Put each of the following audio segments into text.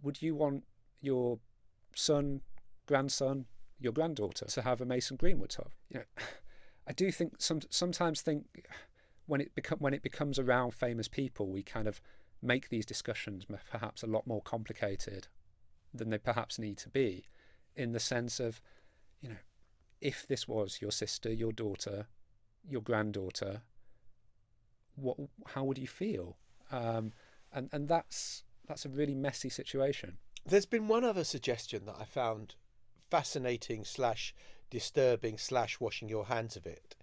would you want your son, grandson, your granddaughter to have a Mason Greenwood top? I do think sometimes think when it becomes around famous people, we kind of make these discussions perhaps a lot more complicated than they perhaps need to be, in the sense of, if this was your sister, your daughter, your granddaughter, how would you feel? And that's a really messy situation. There's been one other suggestion that I found fascinating / disturbing / washing your hands of it,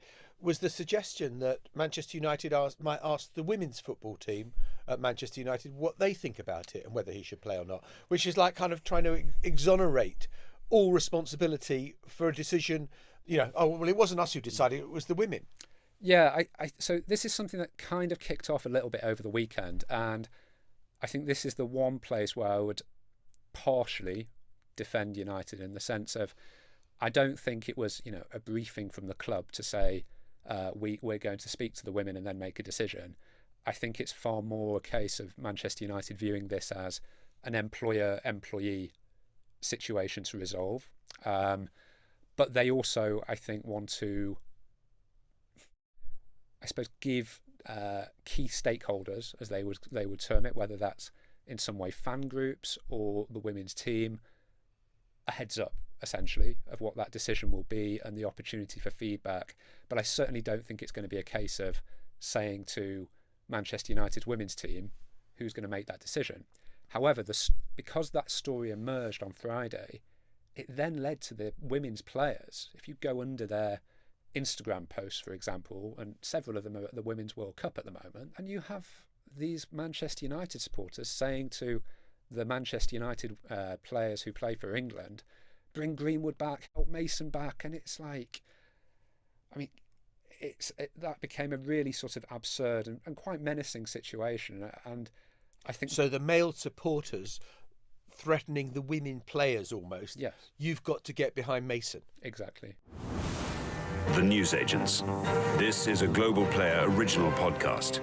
was the suggestion that Manchester United might ask the women's football team at Manchester United what they think about it and whether he should play or not, which is like kind of trying to exonerate all responsibility for a decision. It wasn't us who decided, it was the women. Yeah, so this is something that kind of kicked off a little bit over the weekend, and I think this is the one place where I would partially defend United, in the sense of, I don't think it was, a briefing from the club to say, we're going to speak to the women and then make a decision. I think it's far more a case of Manchester United viewing this as an employer-employee situation to resolve. But they also, I think, want to, I suppose, give key stakeholders, as they would term it, whether that's in some way fan groups or the women's team, a heads up, essentially, of what that decision will be and the opportunity for feedback. But I certainly don't think it's going to be a case of saying to Manchester United's women's team who's going to make that decision. However, because that story emerged on Friday, it then led to the women's players. If you go under their Instagram posts, for example, and several of them are at the Women's World Cup at the moment, and you have these Manchester United supporters saying to the Manchester United players who play for England, bring Greenwood back, help Mason back. And it's like, that became a really sort of absurd and quite menacing situation. And I think so. The male supporters threatening the women players almost. Yes. You've got to get behind Mason. Exactly. The Newsagents. This is a Global Player original podcast.